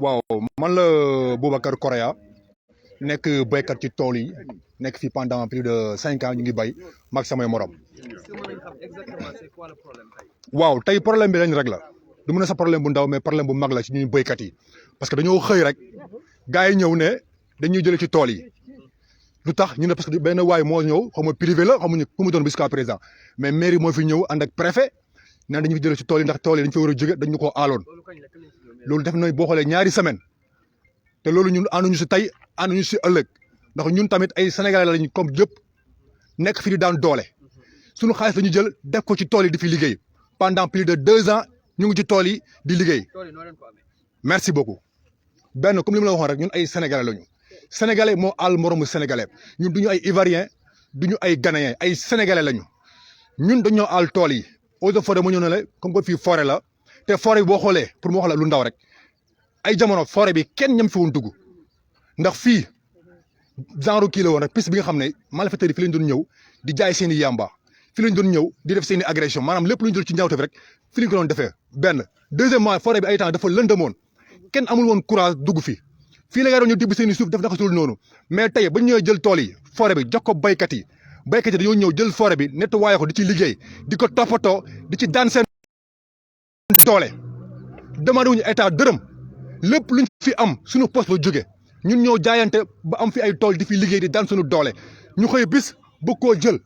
waaw man la Boubacar Korea nekk béykat ci tool yi nekk fii pendant plus de 5 ans ñu ngi bay mag samay morom. waaw tey problème bi lañ rek la du mën a sa problème bu ndaw mais problème bu mag la ci ñun béykat yi parce que dañoo xëy rek gars yi ñëw ne dañuy jëlee ci tool yi lu tax ñu ne parce que benn waay moo ñëw xaw ma privé la xamuñu ku mu doon jusqu'à présent mais mairie moo fi ñëw ànd ak préfet naan dañu fi jëlee ci tool yi ndax tool yi dañu fa war a jóge dañu ko aaloon loolu def nañ boo xoolee ñaari semaine te loolu ñun ànduñu si tey ànduñu si ëllëg ndax ñun tamit ay sénégalais lañu comme yëpp nekk fi di daan doole suñu xaalis la ñu jël def ko ci tool yi di fi liggéey pendant plus de 2 ans ñu ngi ci tool yi di liggéey merci beaucoup benn comme li ma la waxoon rek ñun ay sénégalais lañu sénégalais moo àll moromu sénégalais ñun duñu ay ivoirien duñu ay ghanéen ay sénégalais lañu ñun dañoo àll tool yi eaux et forêt mu ñëw ne la comme que fii forêt la te forêt bi boo xoolee pour mu wax la lu ndaw rek ay jamono forêt bi kenn ñam fi woon dugg ndax fii genre kii la woon rek piste bi nga xam ne malfaiteurs yi fi lañ doon ñëw di jaay seen i yamba fi lañ doon ñëw di def seen i agression maanaam lépp lu ñu jël ci ñaawte fi rek fi lañ ko doon defee benn deuxièmement forêt bi ay temps dafa lëndëmoon kenn amul woon courage dugg fi fii la nga doon ñu dibb seen i suuf def naka sul noonu mais tey ba ñu ñëwee jël tool yi forêt bi jox ko baykat yi dañoo ñëw jël forêt bi nettoyé ko di ci liggéey di ko toppatoo di ci daan seen doole demandé wuñu état dërëm lépp luñ fi am suñu poste la jóge ñun ñoo jaayante ba am fi ay tool di fi liggéey di daan suñu doole ñu xëy bis bëgg koo jël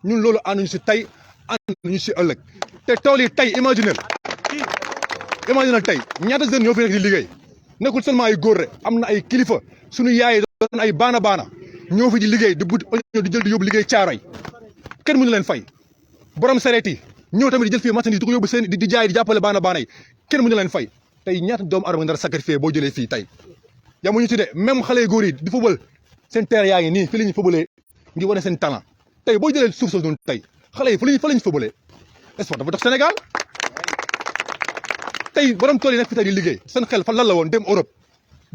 ñun loolu ànduñu si tey ànduñu si ëllëg te tool yi tey imaginel tey ñaata jeunes ñoo fi nekk di liggéey nekkul seulement ay góor rek am na ay kilifa suñu yaay doon ay baana ñoo fi di liggéey di but di jël di yóbbu liggéey caaroy kenn mënu leen fay borom sareet yi ñëw tamit di jël fii marchandise di ko yóbbu seen di jaay di jàppale baana yi kenn mënu leen fay tey ñaata doomu aadama nga nar a sacrifié boo jëlee fii tey yamuñu ci de même xale yu góor yi di football seen terre yaa ngi nii fi la ñu footballee ngi wane seen talent tey boo jëlee suuf soosu noonu tey xale yi fa la ñu footballee sport dafa dox Sénégal tey borom tool yi nekk fi tey di liggéey seen xel fan lan la woon dem Europe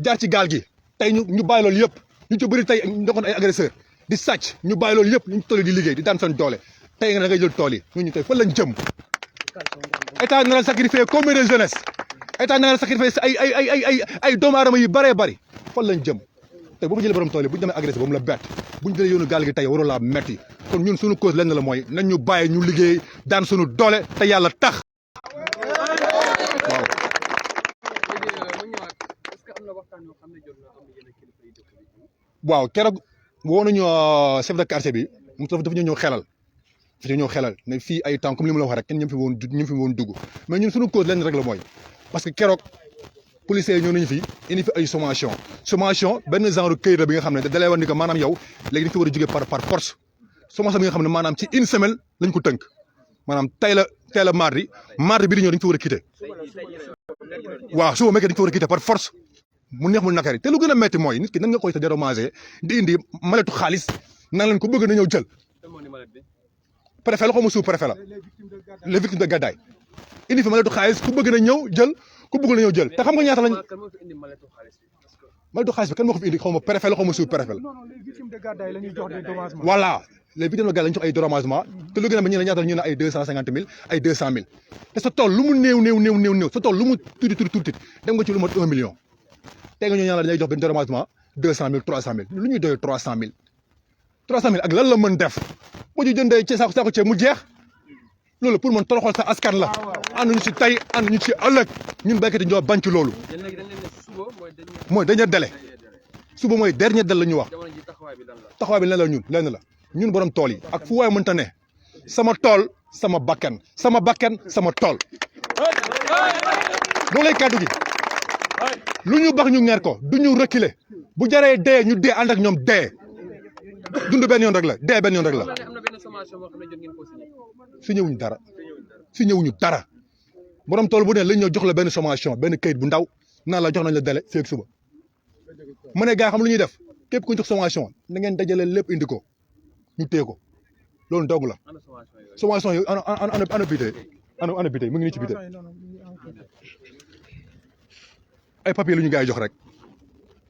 jaar ci gaal gi tey ñu bàyyi loolu yëpp ñu ci bëri tey nekkoon ay agresseur di sàcc ñu bàyyi loolu yëpp ñu tool yi di liggéey di daan seen doole tey nga da ngay jël tool yi ñun ñu tey fan lañ jëm état na la sacrifié combien de jeunesse état na la sacrifié ay doomu aadama yi bëree bëri fan lañ jëm tey boo ko jëlee borom tool yi bu ñu demee agressé ba mu la bett bu ñu jëlee yoonu gaal gi tey waroo laa metti kon ñun suñu cause lenn la mooy nañ ñu bàyyi ñu liggéey daan suñu doole te yàlla tax waaw keroog woo nañu chef de quartier bi mu dafa ñëw xelal ne fii ay temps comme li ma la wax rek kenn ñëm fi woon dugg mais ñun suñu cause lenn rek la mooy parce que keroog policiers yi ñëw nañu fi indi fi ay sommation benn genre këyit la bi nga xam ne da lay wax ni que maanaam yow léegi dañ fi war a jógee par force sommation bi nga xam ne maanaam ci une semaine lañ ko tënk maanaam tey la mardi bi di ñëw dañ fi war a quitter waaw suba mekkee dañ fi war a quitter par force mu neex mu nakari te lu gën a metti mooy nit ki nan nga koy sa dédommagé di indi maletu xaalis nan leen ko bëgg na ñëw jël préfet la xaw ma sous préfet la les victimes de gàddaay indi fi maletu xaalis ku bëgg na ñëw jël ku bëggul na ñëw jël te xam nga ñaata lañ maletu xaalis bi kan moo ko fi indi xaw ma préfet la xaw ma sous préfet la voilà les victimes de gàddaay lañ jox ay dédommagement te lu gën a ba ñu ne ñaata ñu ne ay 250 000 ay 200 000 te sa tool lu mu néew sa tool lu mu tuuti dem nga ci lu mat 1 million tey nga ñoo ñaan la dañuy jox benn dédommagement 200 000 300 000 lu ñuy doyee 300 000 ak lan la mën def bu ñu jëndee ci saako ceeb mu jeex loolu pour man toroxal sa askan la ànduñu ci tey ànduñu ci ëllëg ñun béykat yi ñoo bañ ci loolu mooy dernier délai suba mooy dernier délai la ñu wax taxawaay bi lenn la ñun borom tool yi ak fu waay mënta ne sama tool sama bakkan sama tool loolu lay kàddu gi lu ñu bax ñu ŋeer ko du ñu reculer bu jaree dee ñu dee ànd ak ñoom dee dund benn yoon rek la dee benn yoon rek la signé wuñu dara borom tool bu ne lañ ñëw jox la benn sommation benn kayit bu ndaw naan la jox nañ la délai fii ak suba mu ne gaa xam lu ñuy def képp ku jox sommation na ngeen dajale lépp indi ko ñu téye ko loolu dogg la sommation yooyu ana bitey mu ngi nii ci bitey ay papier lu ñu gars yi jox rek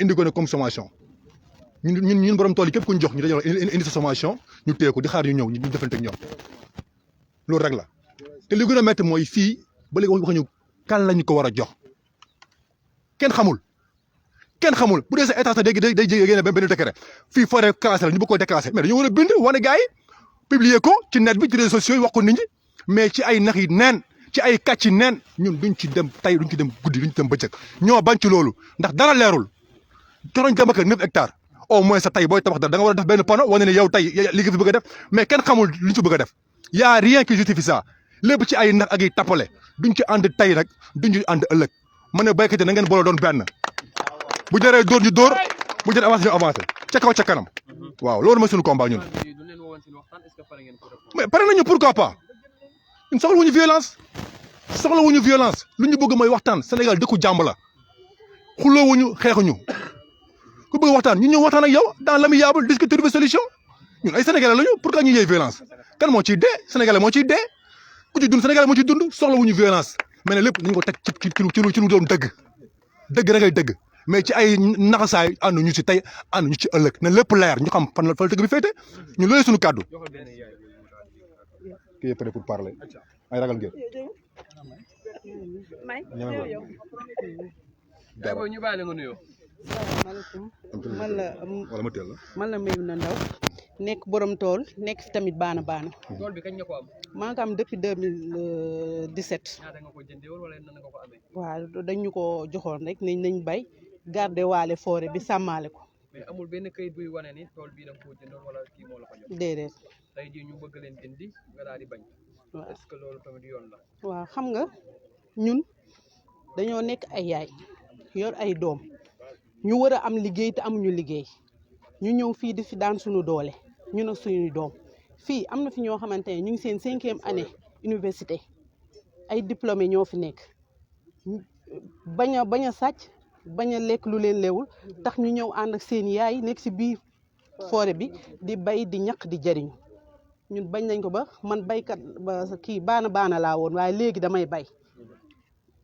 indi ko ne comme sommation ñun borom tool yi képp ku ñu jox ñu dañoo indi sa sommation ñu téye ko di xaar ñu ñëw ñu defante ak ñoom loolu rek la te li gën a métti mooy fii ba léegi waxuñu kan lañu ko war a jox kenn xamul bu dee sa état sax day génne benn décret fii forêt classée la ñu bëgg koo déclassé mais dañu war a bind wane gars yi publier ko ci net bi ci réseaux sociaux yi wax ko nit ñi mais ci ay nax yi neen ci ay kàcc yi neen ñun duñ ci dem tey duñ ci dem guddi duñ ci dem bëccëg ñoo bañ ci loolu ndax dara leerul toroñ dem ak 9 hectares au moins sa tey booy tabax dara da nga war a def benn panneau wane ne yow tey li nga fi bëgg a def mais kenn xamul li ñu ci bëgg a def y a rien qui justifie ça lépp ci ay nax ak ay tappale duñ ci ànd tey rek duñ ci ànd ëllëg ma ne béykat yi na ngeen boole doon benn bu jëree dóor ñu dóor bu jëree avancé ñu avancé ca kaw ca kanam waaw loolu mooy suñu combat ñun mais pare nañu pourquoi pas ñun soxlawuñu violence lu ñu bëgg mooy waxtaan Sénégal dëkku jàmm la xuloowuñu xeexuñu ku bëgg waxtaan ñu ñëw waxtaan ak yow dans l'amiable discuter trouver solution ñun ay sénégalais lañu pourquoi ñu yee violence kan moo ciy dee sénégalais moo ciy dee ku ci dund sénégalais moo ciy dund soxlawuñu violence mais ne lépp nañu ko teg ci lu doon dëgg rek ay dëgg mais ci ay naxasaay ànd ñu ci tey ànd ñu ci ëllëg na lépp leer ñu xam fan la dëgg bi féete ñun loolu suñu kàddu kii est prêt pour parler ay ragal ngeen dara ñu bàyyi la nga nuyoo. salaamaaleykum wala ma teel la man la Maymuna Ndaw nekk borom tool nekk fi tamit baana tool bi kañ nga ko am. maa ngi ko am depuis 2017 ñaata nga ko jëndee woon wala nan nga ko amee. waaw dañ ñu ko joxoon rek nañ bay garder waale forêt bi sàmmaale ko mais amul benn kayit buy wane ni tool bii da nga koo jëndoon wala kii moo la ko jox. déedéet tey jii ñu bëgg leen dindi nga daal di bañ. waaw est-ce que loolu tamit yoon la. waaw xam nga ñun dañoo nekk ay yaay yor ay doom ñu war a am liggéey te amuñu liggéey ñu ñëw fii di fi daan suñu doole ñu nag suñuy doom fii am na fi ñoo xamante ne ñu ngi seen 5e année université ay diplômé ñoo fi nekk bañ a sàcc bañ a lekk lu leen leewul tax ñu ñëw ànd ak seen yaay nekk si biir forêt bi di bay di ñaq di jariñu ñun bañ nañ ko ba man baykat ba kii baana laa woon waaye léegi damay bay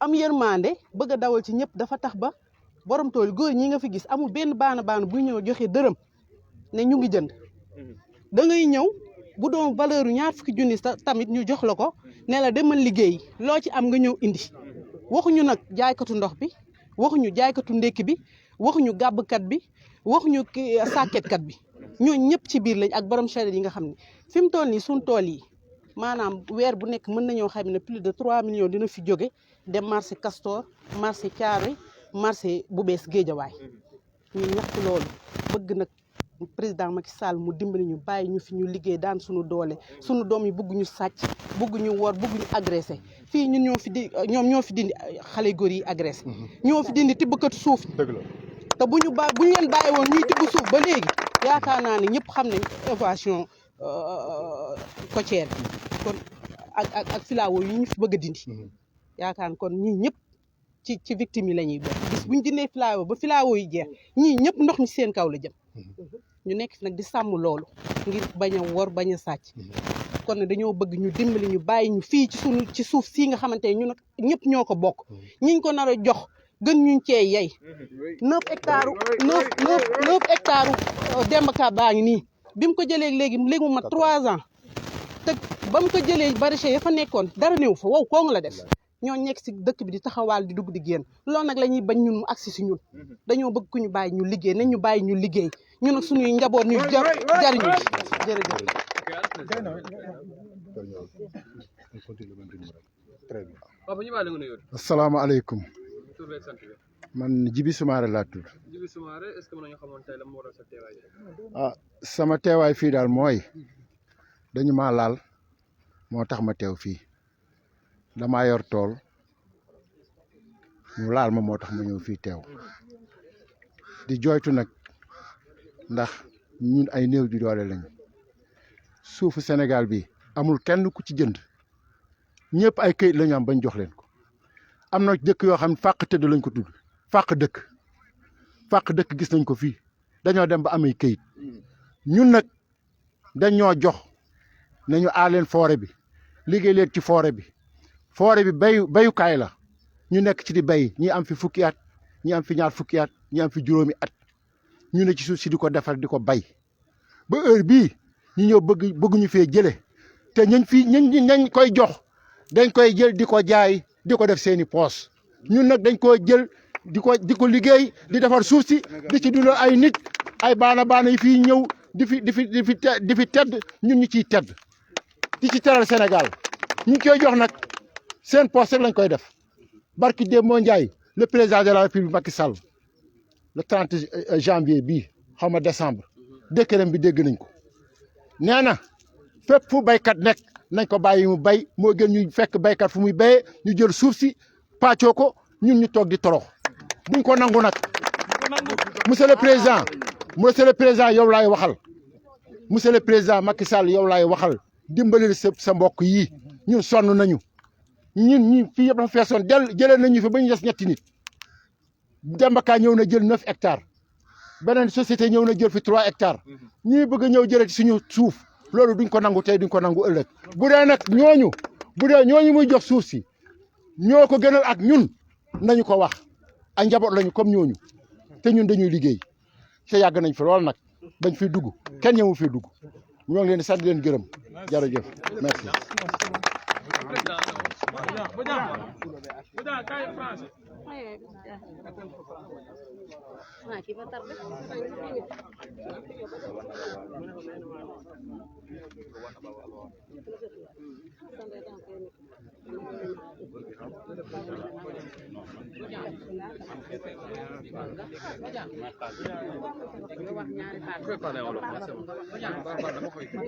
am yërmande bëgg a dawal ci ñëpp dafa tax ba borom tool góor ñi nga fi gis amul benn baana bu ñëw joxe dërëm ne ñu ngi jënd da ngay ñëw bu doon valeur yu ñaar fukki junni tamit ñu jox la ko ne la demal liggéey loo ci am nga ñëw indi waxuñu nag jaaykatu ndox bi waxuñu jaaykatu ndekki bi waxuñu gàbbkat bi waxuñu sàkketkat bi ñooñu ñëpp ci biir lañ ak borom charrette yi nga xam ne fi mu toll nii suñ tool yi maanaam weer bu nekk mën nañoo xam ne plus de 3 millions dina fi jóge dem marché Castor marché Thiaroye marché bu bees Géejawaay ñu ñaxtu loolu bëgg nag président Macky Sall mu dimbali ñu bàyyi ñu fi ñu liggéey daan suñu doole suñu doom yi bëgg ñu sàcc bëgg ñu wor bëgg ñu agressé fii ñun ñoo fi dindi xale góor yi agressé ñoo fi dindi tibbkatu suuf te bu ñu leen bàyyi woon ñuy tibb suuf ba léegi yaakaar naa ne ñëpp xam nañ évasion côtière bi kon ak filao yi ñu fi bëgg a dindi yaakaar kon ñii ñëpp ci victime yi la ñuy bokk bis buñ dindee filao ba filao yi jeex ñii ñëpp ndox mi seen kaw la jëm ñu nekk fi nag di sàmm loolu ngir bañ a wor bañ a sàcc kon ne dañoo bëgg ñu dimbali ñu bàyyi ñu fii ci suuf sii nga xamante ne ñun ñëpp ñoo ko bokk ñiñ ko nar a jox gën ñuñ cee yey 9 hectares 9 hectares Demba Ka baa ngi nii bi mu ko jëlee léegi mu mat 3 ans te ba mu ko jëlee maraîcher ya fa nekkoon dara néew fa wow koo nga la def ñoo nekk si dëkk bi di taxawaal di dugg di génn loolu nag la ñuy bañ ñun mu agsi si ñun dañoo bëgg ku ñu bàyyi ñu liggéey nañ ñu bàyyi ñu liggéey ñun ak suñuy njaboot ñu jariñu jërëjëf. asalaamaaleykum man Djibi Soumaré laa tudd. Djibi Soumaré est-ce que mën nañu xamoon tey la mu waral sa teewaay. ah sama teewaay fii daal mooy dañu maa laal moo tax ma teew fii damaa yor tool ñu laal ma moo tax ma ñëw fii teew di jooytu nag ndax ñun ay néew di doole lañ suufu Sénégal bi amul kenn ku ci jënd ñëpp ay këyit la ñu am bañ jox leen ko am na dëkk yoo xam ne fàq tëdd lañ ko tudd fàq dëkk gis nañ ko fii dañoo dem ba amay këyit ñun nag dañoo jox nañu aar leen forêt bi liggéey leen ci forêt bi bayukaay la ñu nekk ci di bay ñi am fi fukki at ñi am fi ñaar fukki at ñi am fi juróomi at ñu ne ci suuf si di ko defar di ko bay ba heure bii ñu ñëw bëgguñu fee jële te ñañ koy jox dañ koy jël di ko jaay di ko def seeni poos ñun nag dañ koo jël di ko liggéey di defar suuf si di ci dundal ay nit ay baana yi fii ñëw di fi tedd ñun ñu ciy tedd di ci teral Sénégal ñu koy jox nag seen poste rek lañ koy def barki Demba Ndiaye le président de la République Macky Sall le 30 janvier bii xaw ma décembre décret bi dégg nañ ko nee na fépp fu baykat nekk nañ ko bàyyi mu bay moo gën ñu fekk baykat fu muy bayee ñu jël suuf si pàccoo ko ñun ñu toog di torox duñ ko nangu nag monsieur le président yow laay waxal monsieur le président Macky Sall yow laay waxal dimbalil sa mbokk yi ñun sonn nañu ñun fii yëpp dafa feesoon jëlee nañu fi ba ñu des ñetti nit Demba Ka ñëw na jël 9 hectares beneen société ñëw na jël fi 3 hectares ñii bëgg a ñëw jëlee ci suñu suuf loolu duñ ko nangu tey duñ ko nangu ëllëg bu dee nag ñooñu muy jox suuf si ñoo ko gënal ak ñun nañu ko wax ay njaboot lañu comme ñooñu te ñun dañuy liggéey te yàgg nañ fi lool nag bañ fi dugg kenn ñëwu fi dugg ñoo ngi leen di sant leen gërëm jërëjëf merci.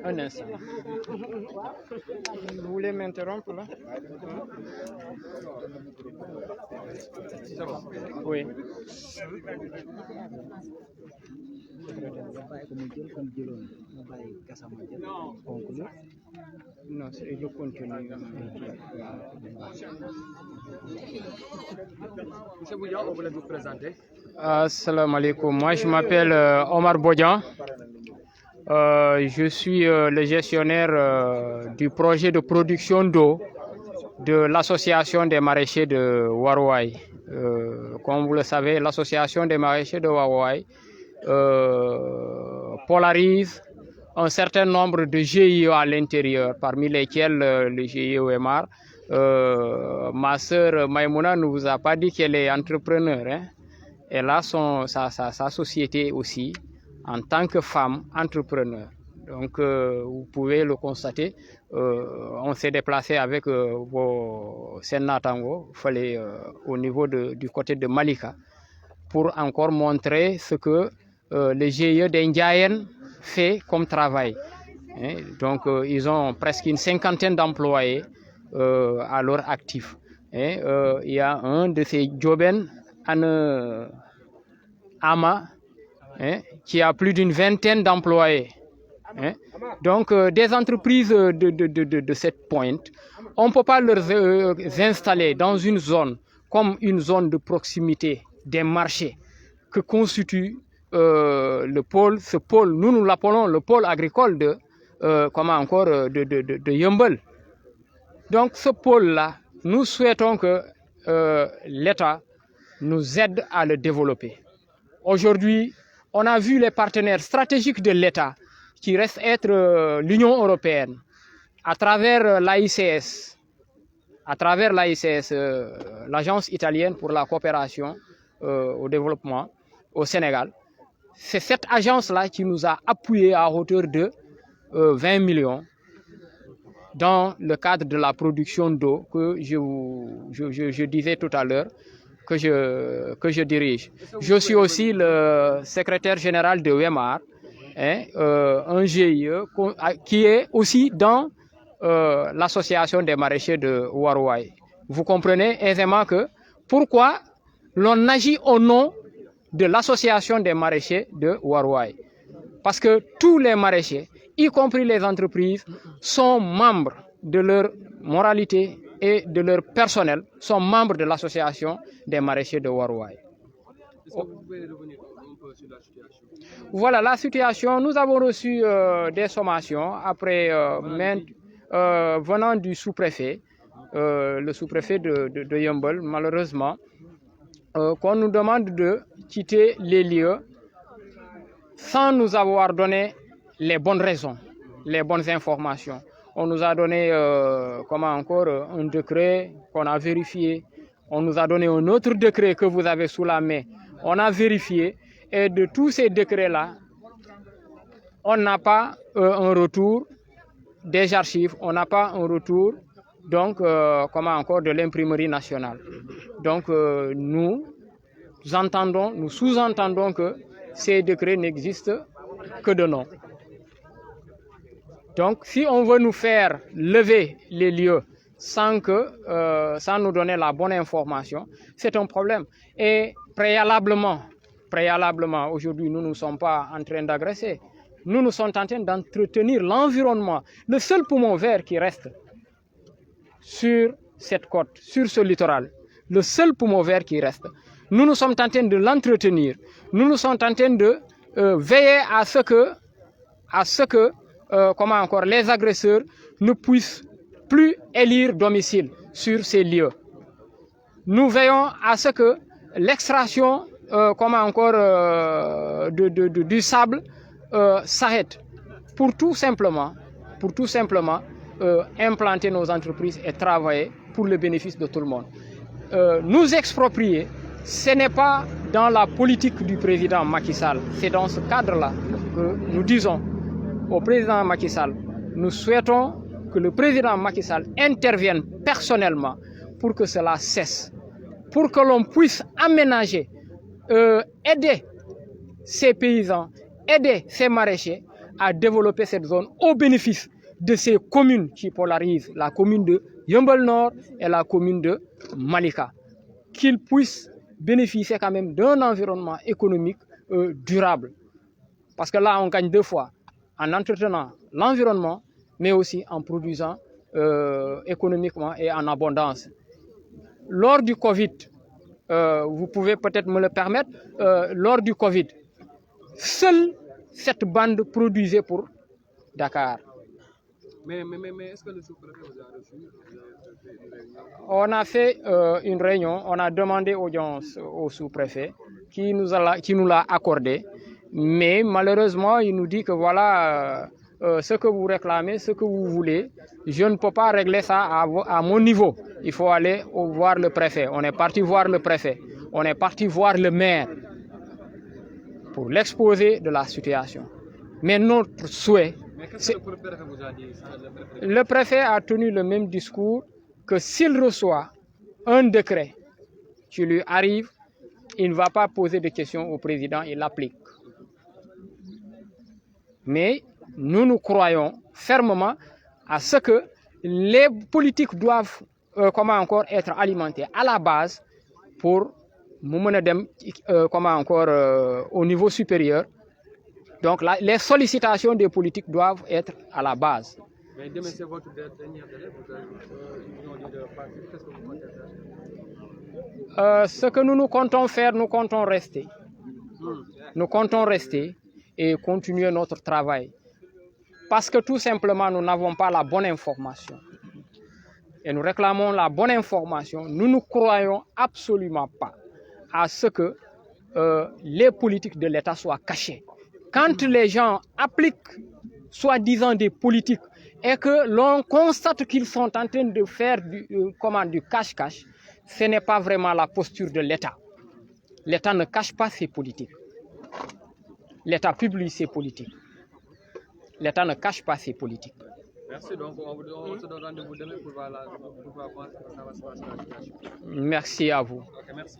Un instant. Vous voulez m'interrompre là? Oui. Non, c'est le contenu. Monsieur Boudian, on voulait vous présenter. Assalamu alaikum. Moi, je m'appelle Omar Bodian. Je suis le gestionnaire du projet de production d'eau de l'association des maraîchers de Waruaï. Comme vous le savez, l'association des maraîchers de Waruaï polarise un certain nombre de GIE à l'intérieur, parmi lesquels le GIE OMR. Ma sœur Maïmouna ne vous a pas dit qu'elle est entrepreneur. Hein? Elle a sa société aussi en tant que femme entrepreneur. Donc, vous pouvez le constater. On s'est déplacé avec vos Sénatango, au niveau du côté de Malika, pour encore montrer ce que le GIE d'Indiayen fait comme travail. Hein? Donc, ils ont presque une 50aine d'employés à leur actif. Hein? Il y a un de ces Joben, Ama, hein, qui a plus d'une 20aine d'employés. Hein? Donc, des entreprises de cette pointe, on ne peut pas les installer dans une zone comme une zone de proximité des marchés que constitue ce pôle, nous l'appelons le pôle agricole de Yeumbeul. Donc, ce pôle-là, nous souhaitons que l'État nous aide à le développer. Aujourd'hui, on a vu les partenaires stratégiques de l'État qui restent être l'Union européenne, à travers l'AICS, l'agence italienne pour la coopération au développement au Sénégal. C'est cette agence-là qui nous a appuyés à hauteur de 20 millions dans le cadre de la production d'eau que je disais tout à l'heure, que je dirige. Je suis aussi le secrétaire général de WEMAR, hein, un GIE qui est aussi dans l'association des maraîchers de Waruaï. Vous comprenez aisément que pourquoi l'on agit au nom de l'association des maraîchers de Waruaï. Parce que tous les maraîchers, y compris les entreprises, sont membres de leur moralité et de leur personnel, sont membres de l'association des maraîchers de Waruaï. Est-ce que vous pouvez revenir un peu sur la situation? Voilà la situation. Nous avons reçu des sommations après venant du sous-préfet, le sous-préfet de Yeumbeul, malheureusement, qu'on nous demande de quitter les lieux sans nous avoir donné les bonnes raisons, les bonnes informations. On nous a donné un décret qu'on a vérifié. On nous a donné un autre décret que vous avez sous la main. On a vérifié et de tous ces décrets-là, on n'a pas un retour des archives, on n'a pas un retour donc, encore de l'imprimerie nationale. Donc nous sous-entendons que ces décrets n'existent que de nom. Donc si on veut nous faire lever les lieux sans nous donner la bonne information, c'est un problème. Et préalablement, aujourd'hui, nous ne sommes pas en train d'agresser. Nous sommes en train d'entretenir l'environnement, le seul poumon vert qui reste sur cette côte, sur ce littoral, le seul poumon vert qui reste. Nous sommes en train de l'entretenir. Nous sommes en train de veiller à ce que les agresseurs ne puissent plus élire domicile sur ces lieux. Nous veillons à ce que l'extraction du sable s'arrête pour tout simplement implanter nos entreprises et travailler pour le bénéfice de tout le monde. Nous exproprier, ce n'est pas dans la politique du président Macky Sall. C'est dans ce cadre-là que nous disons au président Macky Sall, nous souhaitons que le président Macky Sall intervienne personnellement pour que cela cesse, pour que l'on puisse aménager, aider ces paysans, aider ces maraîchers à développer cette zone au bénéfice de ces communes qui polarisent, la commune de Yeumbeul Nord et la commune de Malika, qu'ils puissent bénéficier quand même d'un environnement économique durable. Parce que là, on gagne deux fois, en entretenant l'environnement, mais aussi en produisant économiquement et en abondance. Lors du Covid, vous pouvez peut-être me le permettre, lors du Covid, seule cette bande produisait pour Dakar. Mais est-ce que le sous-préfet vous a reçu? On a fait une réunion, on a demandé audience au sous-préfet qui nous l'a accordé. Mais malheureusement, il nous dit que voilà, ce que vous réclamez, ce que vous voulez, je ne peux pas régler ça à mon niveau. Il faut aller voir le préfet. On est parti voir le préfet. On est parti voir le maire pour l'exposer de la situation. Mais notre souhait... Mais qu'est-ce que le préfet vous a dit? Le préfet a tenu le même discours que s'il reçoit un décret qui lui arrive, il ne va pas poser de questions au président, il l'applique. Mais nous croyons fermement à ce que les politiques doivent être alimentées à la base pour au niveau supérieur. Donc les sollicitations des politiques doivent être à la base. Mais demain, c'est votre dernier délai, vous ont dit de partir. Qu'est-ce que vous comptez faire? Ce que nous comptons faire, nous comptons rester. Nous comptons rester et continuer notre travail. Parce que tout simplement, nous n'avons pas la bonne information. Et nous réclamons la bonne information. Nous ne croyons absolument pas à ce que les politiques de l'État soient cachées. Quand les gens appliquent soi-disant des politiques et que l'on constate qu'ils sont en train de faire du cache-cache, ce n'est pas vraiment la posture de l'État. L'État ne cache pas ses politiques. L'État publie ses politiques. L'État ne cache pas ses politiques. Merci, donc on se donne rendez-vous demain pour voir comment ça va se passer la situation. Merci à vous. Ok, merci.